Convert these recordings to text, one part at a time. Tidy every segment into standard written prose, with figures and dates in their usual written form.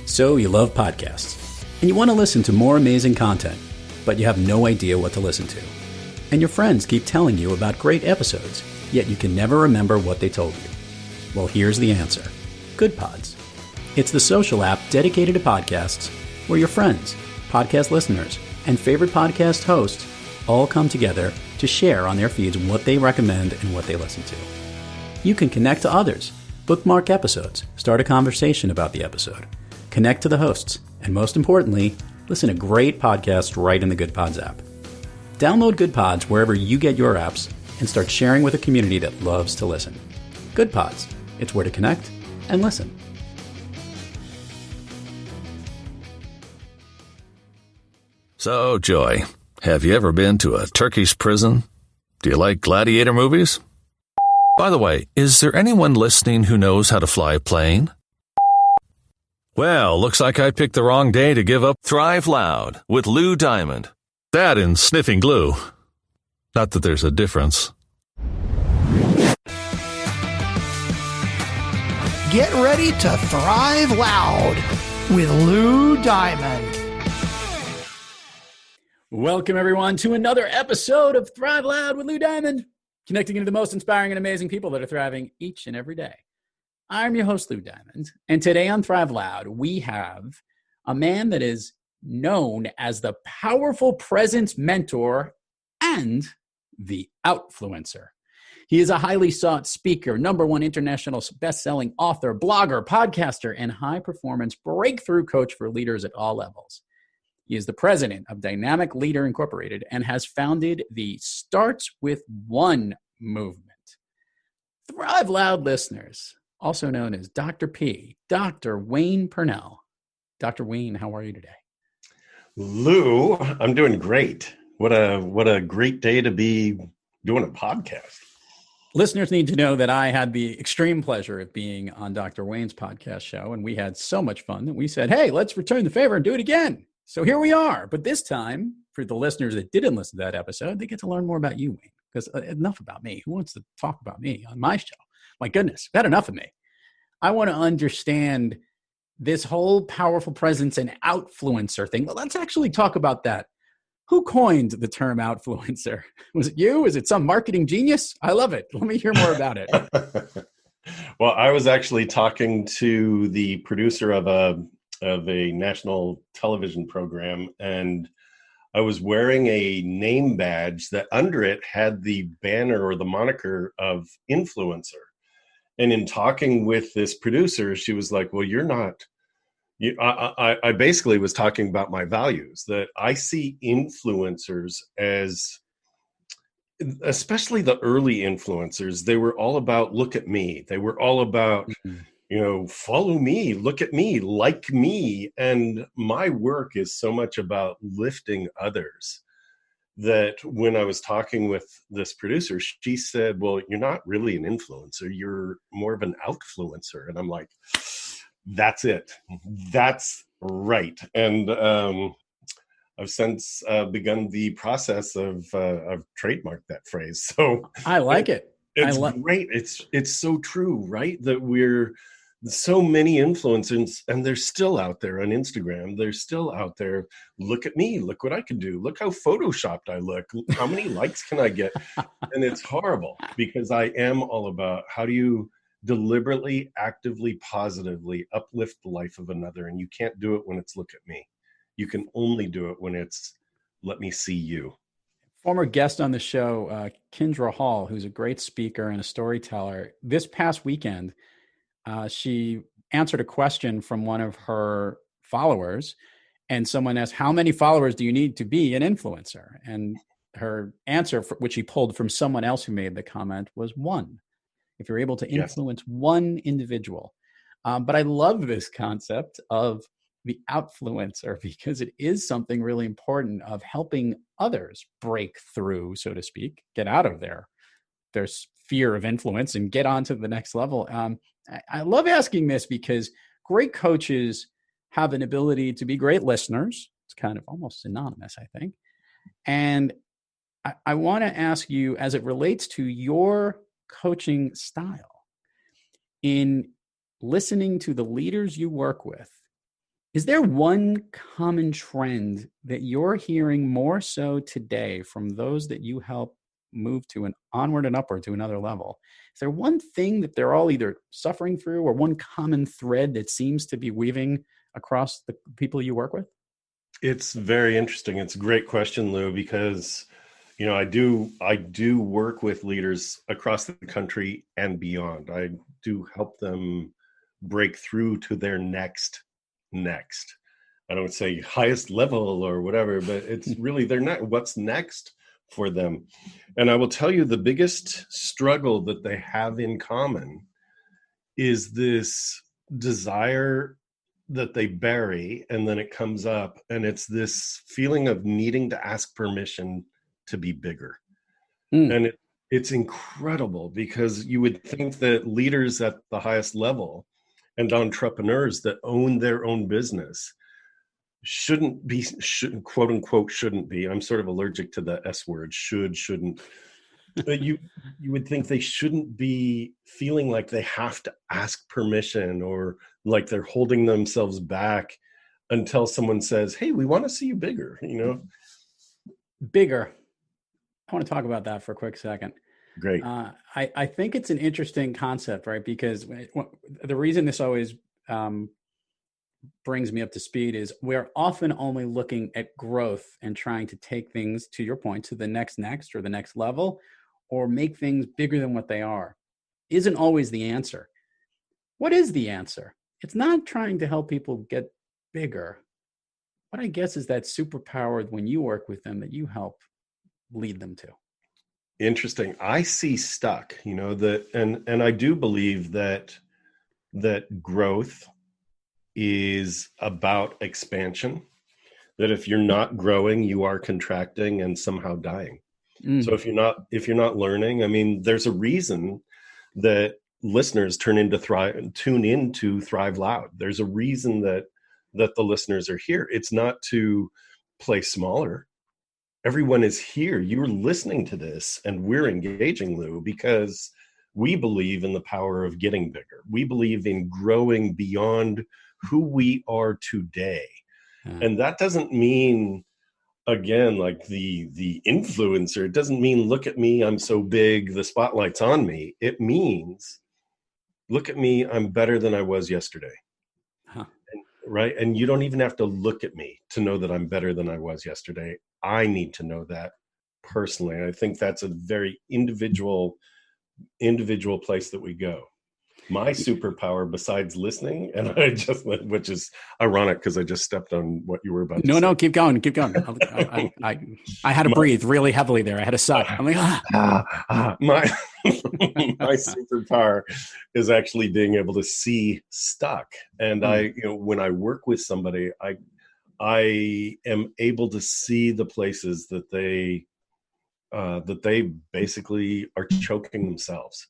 So you love podcasts, and you want to listen to more amazing content, but you have no idea what to listen to. And your friends keep telling you about great episodes, yet you can never remember what they told you. Well, here's the answer. Good Pods. It's the social app dedicated to podcasts where your friends, podcast listeners, and favorite podcast hosts all come together to share on their feeds what they recommend and what they listen to. You can connect to others, bookmark episodes, start a conversation about the episode, connect to the hosts, and most importantly, listen to great podcasts right in the Good Pods app. Download Good Pods wherever you get your apps and start sharing with a community that loves to listen. Good Pods. It's where to connect and listen. So, Joy, have you ever been to a Turkish prison? Do you like gladiator movies? By the way, is there anyone listening who knows how to fly a plane? Well, looks like I picked the wrong day to give up Thrive Loud with Lou Diamond. That and sniffing glue. Not that there's a difference. Get ready to thrive loud with Lou Diamond. Welcome, everyone, to another episode of Thrive Loud with Lou Diamond, connecting into the most inspiring and amazing people that are thriving each and every day. I'm your host, Lou Diamond, and today on Thrive Loud, we have a man that is known as the powerful presence mentor and the Outfluencer. He is a highly sought speaker, #1 international best-selling author, blogger, podcaster, and high-performance breakthrough coach for leaders at all levels. He is the president of DynamicLeader Incorporated and has founded the Starts With One movement. Thrive Loud listeners, also known as Dr. P, Dr. Wayne Pernell. Dr. Wayne, how are you today? Lou, I'm doing great. What a great day to be doing a podcast. Listeners need to know that I had the extreme pleasure of being on Dr. Wayne's podcast show, and we had so much fun that we said, hey, let's return the favor and do it again. So here we are. But this time, for the listeners that didn't listen to that episode, they get to learn more about you, Wayne, because enough about me. Who wants to talk about me on my show? My goodness, we've had enough of me. I want to understand this whole powerful presence and outfluencer thing. Well, let's actually talk about that. Who coined the term outfluencer? Was it you? Is it some marketing genius? I love it. Let me hear more about it. Well, I was actually talking to the producer of a national television program, and I was wearing a name badge that under it had the banner or the moniker of influencer. And in talking with this producer, she was like, well, you're not, I basically was talking about my values, that I see influencers as, especially the early influencers, they were all about, look at me. They were all about, follow me, look at me, like me. And my work is so much about lifting others that when I was talking with this producer, she said, well, you're not really an influencer. You're more of an outfluencer. And I'm like, that's it. That's right. And I've since begun the process of trademarked that phrase. So I like it. It's great. It's so true, right? That we're so many influencers, and they're still out there on Instagram. They're still out there. Look at me. Look what I can do. Look how photoshopped I look. How many likes can I get? And it's horrible, because I am all about how do you deliberately, actively, positively uplift the life of another. And you can't do it when it's look at me. You can only do it when it's let me see you. Former guest on the show, Kendra Hall, who's a great speaker and a storyteller. This past weekend, she answered a question from one of her followers, and someone asked, how many followers do you need to be an influencer? And her answer, which she pulled from someone else who made the comment, was one. If you're able to influence one individual. But I love this concept of the outfluencer, because it is something really important of helping others break through, so to speak, get out of their sphere of influence and get on to the next level. I love asking this because great coaches have an ability to be great listeners. It's kind of almost synonymous, I think. And I want to ask you, as it relates to your coaching style, in listening to the leaders you work with, Is there one common trend that you're hearing more so today from those that you help move to an onward and upward to another level? Is there one thing that they're all either suffering through or one common thread that seems to be weaving across the people you work with? It's very interesting. It's a great question, Lou, because I do work with leaders across the country and beyond. I do help them break through to their next. I don't say highest level or whatever, but it's really what's next for them. And I will tell you, the biggest struggle that they have in common is this desire that they bury, and then it comes up, and it's this feeling of needing to ask permission to be bigger. And it's incredible, because you would think that leaders at the highest level and entrepreneurs that own their own business shouldn't quote unquote shouldn't be. I'm sort of allergic to the S word, shouldn't. But you would think they shouldn't be feeling like they have to ask permission, or like they're holding themselves back until someone says, "Hey, we want to see you bigger," Bigger. I want to talk about that for a quick second. Great. I think it's an interesting concept, right? Because the reason this always brings me up to speed is we're often only looking at growth and trying to take things, to your point, to the next or the next level, or make things bigger than what they are. Isn't always the answer. What is the answer? It's not trying to help people get bigger. What I guess is that superpower when you work with them that you help lead them to. Interesting. I see stuck, and I do believe that growth is about expansion, that if you're not growing, you are contracting and somehow dying. So if you're not learning, I mean, there's a reason that listeners tune into Thrive Loud. There's a reason that the listeners are here. It's not to play smaller. Everyone is here. You're listening to this, and we're engaging, Lou, because we believe in the power of getting bigger. We believe in growing beyond who we are today. And that doesn't mean, again, like the influencer, it doesn't mean, look at me, I'm so big, the spotlight's on me. It means, look at me, I'm better than I was yesterday. Right? And you don't even have to look at me to know that I'm better than I was yesterday. I need to know that personally. I think that's a very individual place that we go. My superpower, besides listening, which is ironic because I just stepped on what you were about to say. No, keep going. I had to breathe really heavily there. I had a sigh. I'm like, my superpower is actually being able to see stuck. And when I work with somebody, I am able to see the places that they basically are choking themselves.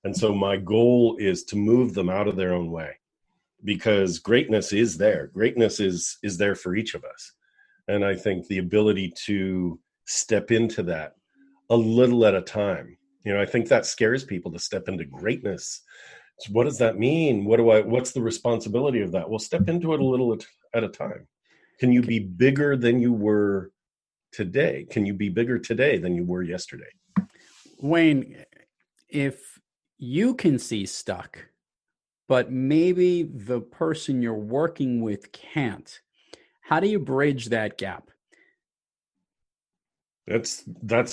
And so my goal is to move them out of their own way, because greatness is there. Greatness is there for each of us. And I think the ability to step into that a little at a time, I think that scares people, to step into greatness. So what does that mean? What's the responsibility of that? Well, step into it a little at a time. Can you be bigger than you were today? Can you be bigger today than you were yesterday? Wayne, if you can see stuck, but maybe the person you're working with can't, how do you bridge that gap? That's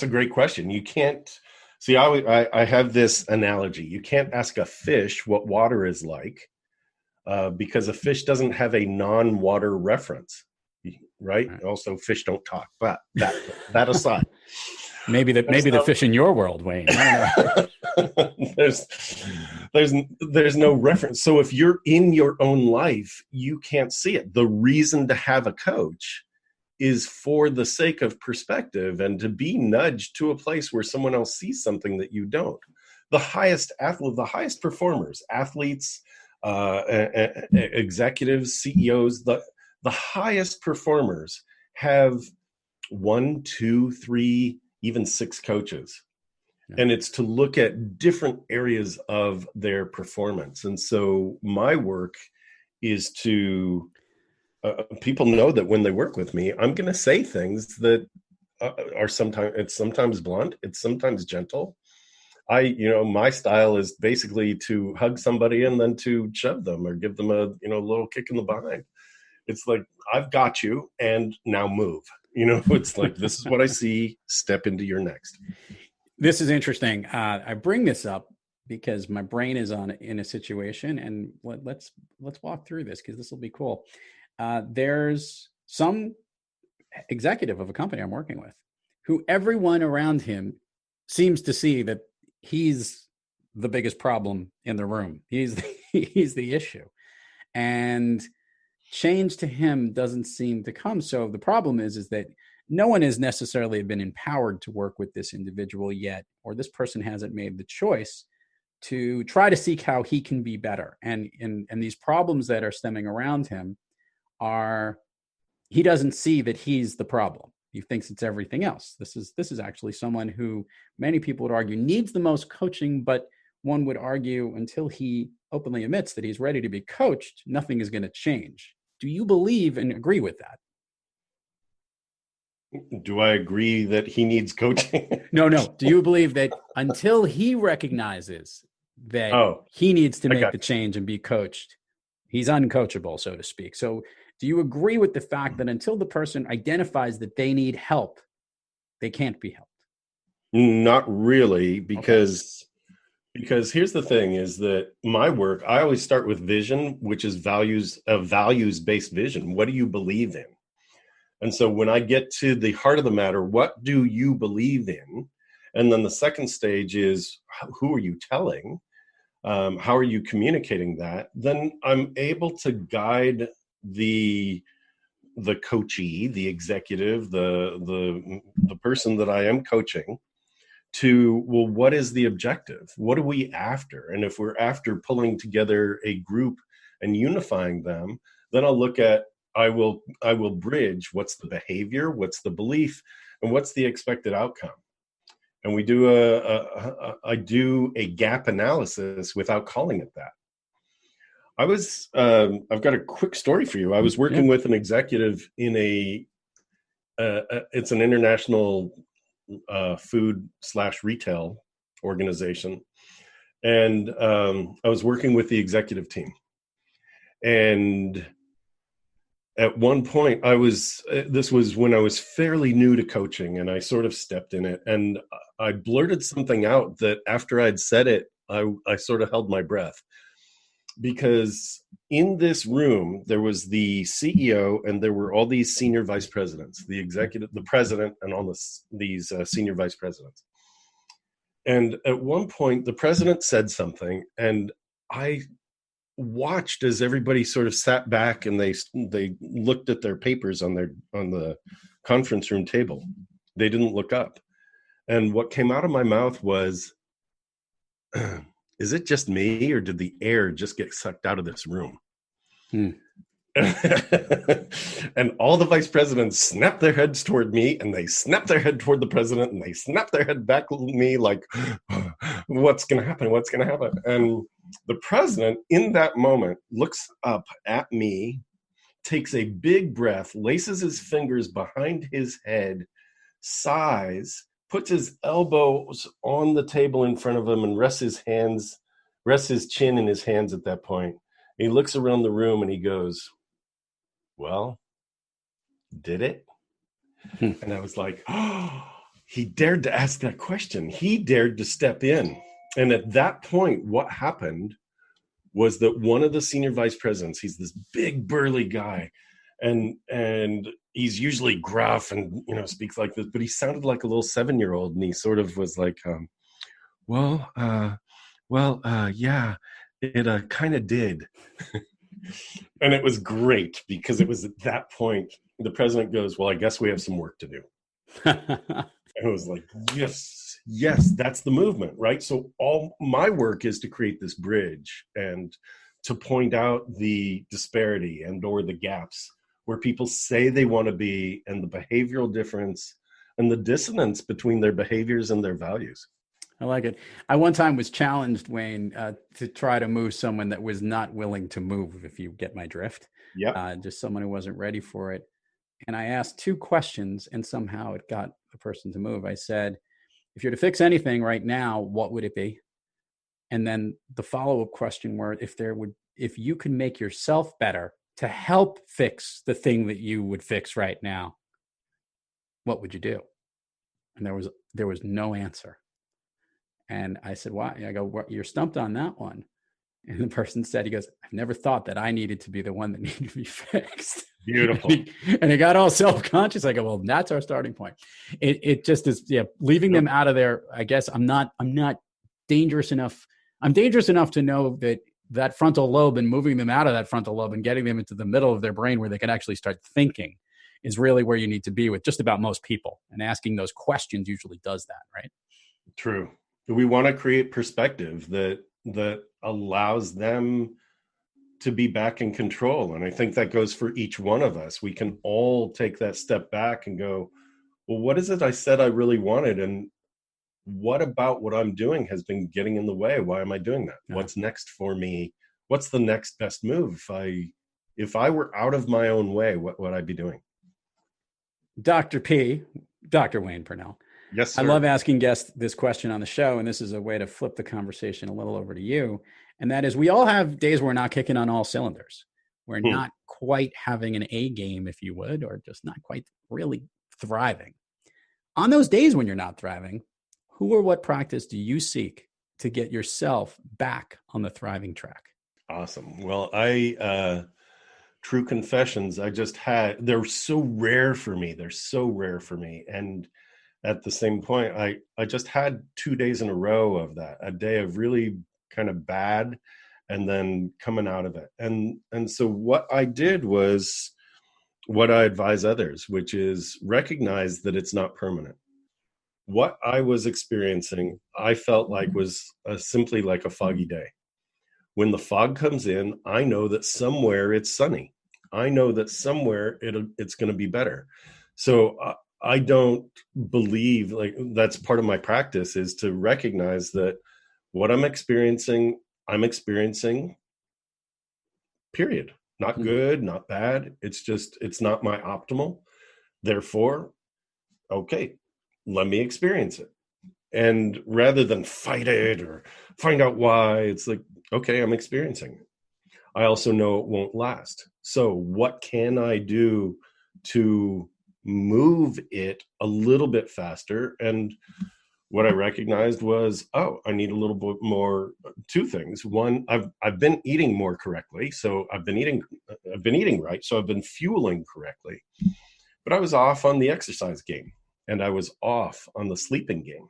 a great question. You can't see, I have this analogy. You can't ask a fish what water is like, because a fish doesn't have a non-water reference, right? Also, fish don't talk, but that aside. Maybe the fish in your world, Wayne. I don't know. There's no reference. So if you're in your own life, you can't see it. The reason to have a coach is for the sake of perspective and to be nudged to a place where someone else sees something that you don't. The highest performers, athletes, executives, CEOs, the highest performers have 1, 2, 3, even 6 coaches. And it's to look at different areas of their performance. And so my work is to people know that when they work with me, I'm going to say things that are sometimes blunt, it's sometimes gentle. My style is basically to hug somebody and then to shove them or give them a little kick in the behind. It's like, I've got you, and now move. It's like, this is what I see. Step into your next. This is interesting. I bring this up because my brain is in a situation, and let's walk through this because this will be cool. There's some executive of a company I'm working with who everyone around him seems to see that he's the biggest problem in the room. He's the issue, and change to him doesn't seem to come. So the problem is that no one has necessarily been empowered to work with this individual yet, or this person hasn't made the choice to try to seek how he can be better. And these problems that are stemming around him he doesn't see that he's the problem. He thinks it's everything else. This is actually someone who many people would argue needs the most coaching, but one would argue until he openly admits that he's ready to be coached, nothing is going to change. Do you believe and agree with that? Do I agree that he needs coaching? No. Do you believe that until he recognizes that he needs to make the change and be coached, he's uncoachable, so to speak? So do you agree with the fact that until the person identifies that they need help, they can't be helped? Not really, because here's the thing is that my work, I always start with vision, which is values-based vision. What do you believe in? And so when I get to the heart of the matter, what do you believe in? And then the second stage is, who are you telling? How are you communicating that? Then I'm able to guide the coachee, the executive, the person that I am coaching to, well, what is the objective? What are we after? And if we're after pulling together a group and unifying them, then I'll look at, I will bridge what's the behavior, what's the belief, and what's the expected outcome. And we do I do a gap analysis without calling it that. I've got a quick story for you. I was working with an executive in it's an international food/retail organization. And I was working with the executive team. And at one point this was when I was fairly new to coaching, and I sort of stepped in it, and I blurted something out that after I'd said it, I sort of held my breath. Because in this room, there was the CEO and there were all these senior vice presidents, the executive, the president, and all these senior vice presidents. And at one point, the president said something, and I watched as everybody sort of sat back and they looked at their papers on the conference room table. They didn't look up. And what came out of my mouth was, is it just me, or did the air just get sucked out of this room? And all the vice presidents snapped their heads toward me, and they snapped their head toward the president, and they snapped their head back at me like, what's going to happen? What's going to happen? And the president in that moment looks up at me, takes a big breath, laces his fingers behind his head, sighs, puts his elbows on the table in front of him, and rests his chin in his hands at that point. He looks around the room and he goes, well, did it? And I was like, oh, he dared to ask that question. He dared to step in. And at that point, what happened was that one of the senior vice presidents, he's this big burly guy, and he's usually gruff and speaks like this, but he sounded like a little 7-year-old, and he sort of was like, yeah, it kind of did. And it was great, because it was at that point the president goes, well, I guess we have some work to do. And it was like, yes, that's the movement, right? So all my work is to create this bridge and to point out the disparity and or the gaps where people say they want to be, and the behavioral difference and the dissonance between their behaviors and their values. I like it. I one time was challenged, Wayne, to try to move someone that was not willing to move, if you get my drift. Yep. Just someone who wasn't ready for it. And I asked 2 questions, and somehow it got the person to move. I said, if you're to fix anything right now, what would it be? And then the follow-up question were, if you could make yourself better to help fix the thing that you would fix right now, what would you do? And there was no answer. And I said, why? I go, you're stumped on that one. And the person said, he goes, I've never thought that I needed to be the one that needed to be fixed. Beautiful. And it got all self-conscious. I go, well, that's our starting point. It just is, leaving them out of there. I guess I'm not dangerous enough. I'm dangerous enough to know that frontal lobe, and moving them out of that frontal lobe and getting them into the middle of their brain where they can actually start thinking is really where you need to be with just about most people. And asking those questions usually does that, right? True. We want to create perspective that allows them to be back in control. And I think that goes for each one of us. We can all take that step back and go, well, what is it I said I really wanted? And what about what I'm doing has been getting in the way? Why am I doing that? Yeah. What's next for me? What's the next best move? If I were out of my own way, what would I be doing? Dr. Wayne Pernell. Yes, sir. I love asking guests this question on the show, and this is a way to flip the conversation a little over to you. And that is, we all have days where we're not kicking on all cylinders. We're not quite having an A game, if you would, or just not quite really thriving. On those days when you're not thriving, who or what practice do you seek to get yourself back on the thriving track? Awesome. Well, true confessions, they're so rare for me. They're so rare for me. And at the same point, I just had 2 days in a row of that, a day of really kind of bad and then coming out of it. And so what I did was what I advise others, which is recognize that it's not permanent. What I was experiencing, I felt like was simply like a foggy day. When the fog comes in, I know that somewhere it's sunny. I know that somewhere it's going to be better. So I don't believe, like, that's part of my practice, is to recognize that what I'm experiencing, period. Not good, not bad. It's not my optimal. Therefore, okay, let me experience it. And rather than fight it or find out why, it's like, okay, I'm experiencing it. I also know it won't last. So what can I do to move it a little bit faster? And what I recognized was, I need a little bit more. 2 things. One, I've been eating more correctly. So I've been eating right. So I've been fueling correctly, but I was off on the exercise game and I was off on the sleeping game.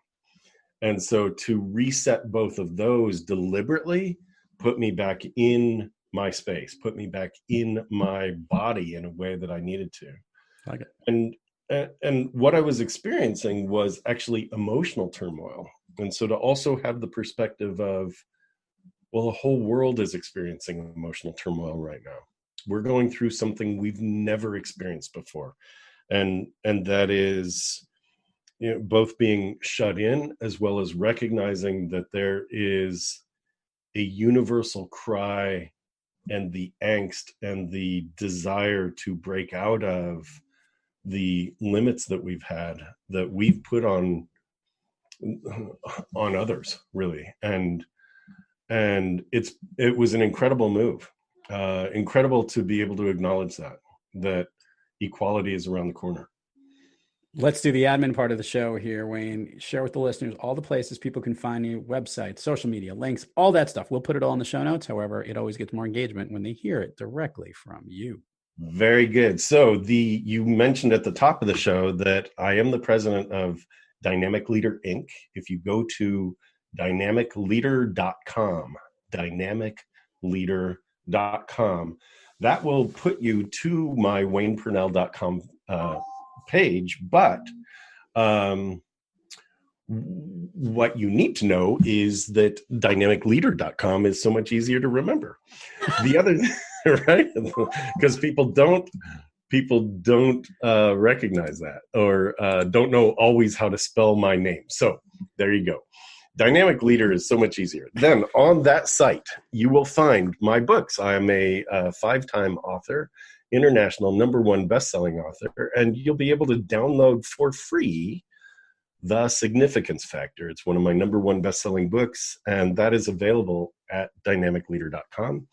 And so to reset both of those deliberately put me back in my space, put me back in my body in a way that I needed to. Like it. And what I was experiencing was actually emotional turmoil. And so to also have the perspective of, well, the whole world is experiencing emotional turmoil right now. We're going through something we've never experienced before. And that is, both being shut in as well as recognizing that there is a universal cry and the angst and the desire to break out of the limits that we've had, that we've put on others, really. And it was an incredible move, incredible to be able to acknowledge that equality is around the corner. Let's do the admin part of the show here, Wayne. Share with the listeners all the places people can find you, websites, social media, links, all that stuff. We'll put it all in the show notes. However, it always gets more engagement when they hear it directly from you. Very good. So you mentioned at the top of the show that I am the president of DynamicLeader Inc. If you go to DynamicLeader.com, DynamicLeader.com, that will put you to my WaynePernell.com page. But what you need to know is that DynamicLeader.com is so much easier to remember. The other, right? Because people don't recognize that or don't know always how to spell my name. So there you go. Dynamic Leader is so much easier. Then on that site, you will find my books. I am a 5-time author, international #1 best-selling author, and you'll be able to download for free The Significance Factor. It's one of my #1 best-selling books, and that is available at dynamicleader.com.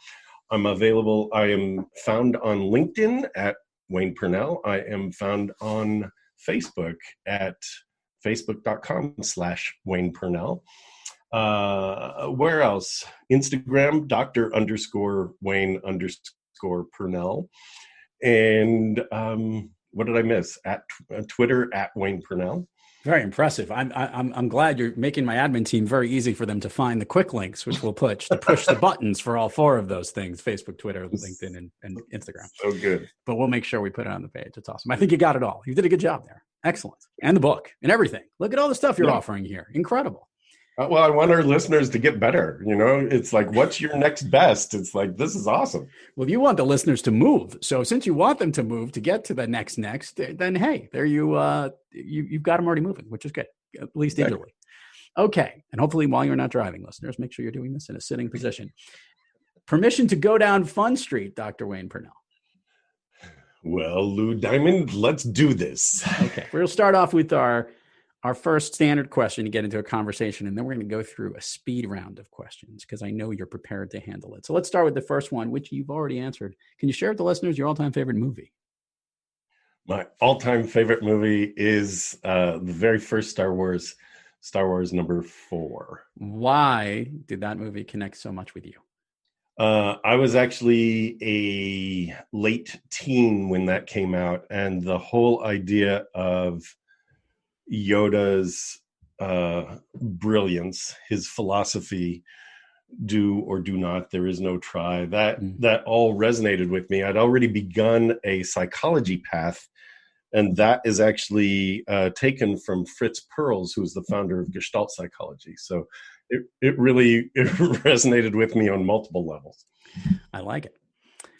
I am found on LinkedIn at Wayne Pernell. I am found on Facebook at facebook.com/Wayne Pernell. Where else? Instagram, Dr._Wayne_Pernell. And what did I miss? At Twitter at Wayne Pernell. Very impressive. I'm glad you're making my admin team very easy for them to find the quick links, which we'll push the buttons for all 4 of those things: Facebook, Twitter, LinkedIn, and Instagram. So good. But we'll make sure we put it on the page. It's awesome. I think you got it all. You did a good job there. Excellent. And the book and everything. Look at all the stuff you're offering here. Incredible. Well, I want our listeners to get better. It's like, what's your next best? It's like, this is awesome. Well, you want the listeners to move. So since you want them to move to get to the next, then hey, there you've got them already moving, which is good, at least digitally. Okay. And hopefully while you're not driving, listeners, make sure you're doing this in a sitting position. Permission to go down Fun Street, Dr. Wayne Pernell. Well, Lou Diamond, let's do this. Okay. We'll start off with our first standard question to get into a conversation, and then we're going to go through a speed round of questions because I know you're prepared to handle it. So let's start with the first one, which you've already answered. Can you share with the listeners your all-time favorite movie? My all-time favorite movie is the very first Star Wars #4. Why did that movie connect so much with you? I was actually a late teen when that came out, and the whole idea of Yoda's brilliance, his philosophy, do or do not, there is no try, that all resonated with me. I'd already begun a psychology path, and that is actually taken from Fritz Perls, who's the founder of Gestalt psychology. So it really resonated with me on multiple levels. I like it.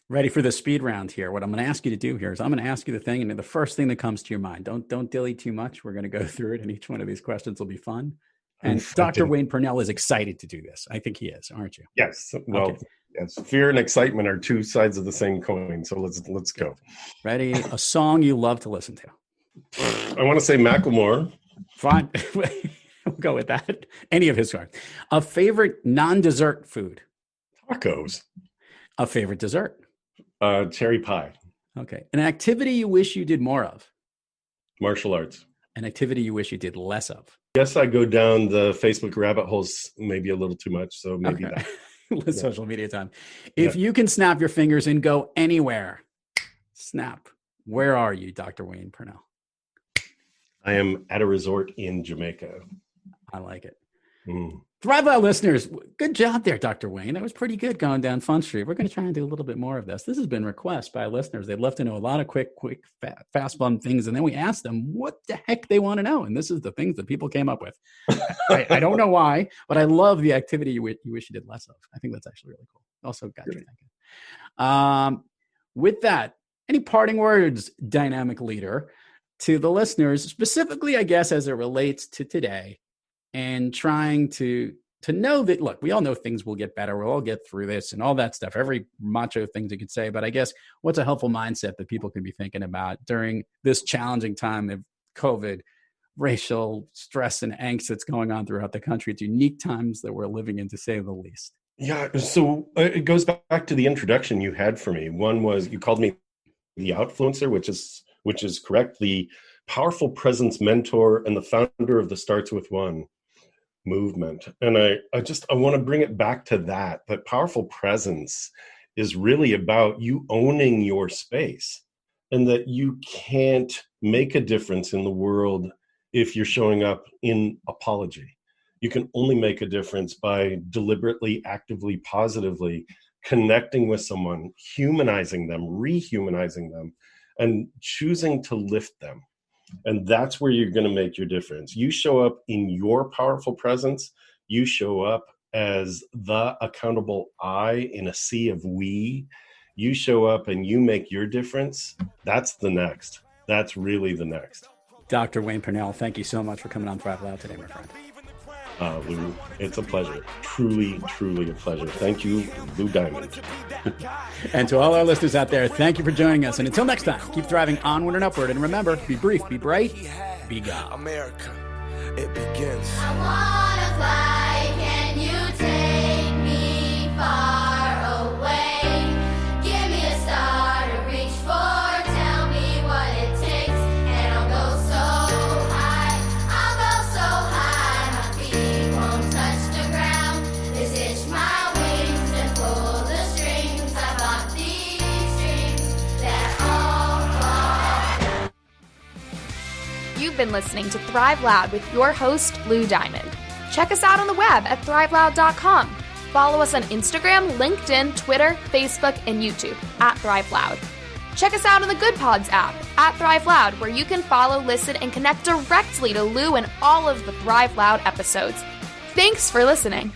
Ready for the speed round here. What I'm going to ask you to do here is I'm going to ask you the thing, and the first thing that comes to your mind. Don't dilly too much. We're going to go through it, and each one of these questions will be fun. And Dr. Wayne Pernell is excited to do this. I think he is, aren't you? Yes. Well, okay. Yes. Fear and excitement are 2 sides of the same coin. So let's go. Ready? A song you love to listen to. I want to say Macklemore. Fine. We'll go with that. Any of his songs. A favorite non-dessert food. Tacos. A favorite dessert. Cherry pie. Okay. An activity you wish you did more of. Martial arts. An activity you wish you did less of. Yes, I go down the Facebook rabbit holes maybe a little too much, so maybe that. With social media time. If you can snap your fingers and go anywhere, snap. Where are you, Dr. Wayne Pernell? I am at a resort in Jamaica. I like it. Thrive Out listeners, good job there, Dr. Wayne. That was pretty good going down Fun Street. We're going to try and do a little bit more of this. This has been requests by listeners. They'd love to know a lot of quick, fast, fun things. And then we asked them what the heck they want to know. And this is the things that people came up with. I don't know why, but I love the activity you wish you did less of. I think that's actually really cool. Also got you thinking. With that, any parting words, Dynamic Leader, to the listeners, specifically, I guess, as it relates to today, and trying to know that, look, we all know things will get better. We'll all get through this and all that stuff, every macho thing you could say. But I guess what's a helpful mindset that people can be thinking about during this challenging time of COVID, racial stress and angst that's going on throughout the country? It's unique times that we're living in, to say the least. Yeah. So it goes back to the introduction you had for me. One was, you called me the Outfluencer, which is correct. The powerful presence mentor and the founder of the Starts With One movement. And I want to bring it back to that powerful presence is really about you owning your space, and that you can't make a difference in the world if you're showing up in apology. You can only make a difference by deliberately, actively, positively connecting with someone, humanizing them, rehumanizing them, and choosing to lift them. And that's where you're going to make your difference. You show up in your powerful presence. You show up as the accountable I in a sea of we. You show up and you make your difference. That's the next. That's really the next. Dr. Wayne Pernell, thank you so much for coming on Thrive Loud today, my friend. Lou, it's a pleasure. Truly, truly a pleasure. Thank you, Lou Diamond. And to all our listeners out there, thank you for joining us. And until next time, keep thriving onward and upward. And remember, be brief, be bright, be God. America, it begins. I wanna fly, can you take me far away? Give me a star to reach for, tell me what it takes, and I'll go so high, my feet won't touch the ground. Just itch my wings and pull the strings. I bought these strings that all fall. You've been listening to Thrive Loud with your host, Lou Diamond. Check us out on the web at thriveloud.com. Follow us on Instagram, LinkedIn, Twitter, Facebook, and YouTube at Thrive Loud. Check us out on the Good Pods app at Thrive Loud, where you can follow, listen, and connect directly to Lou and all of the Thrive Loud episodes. Thanks for listening.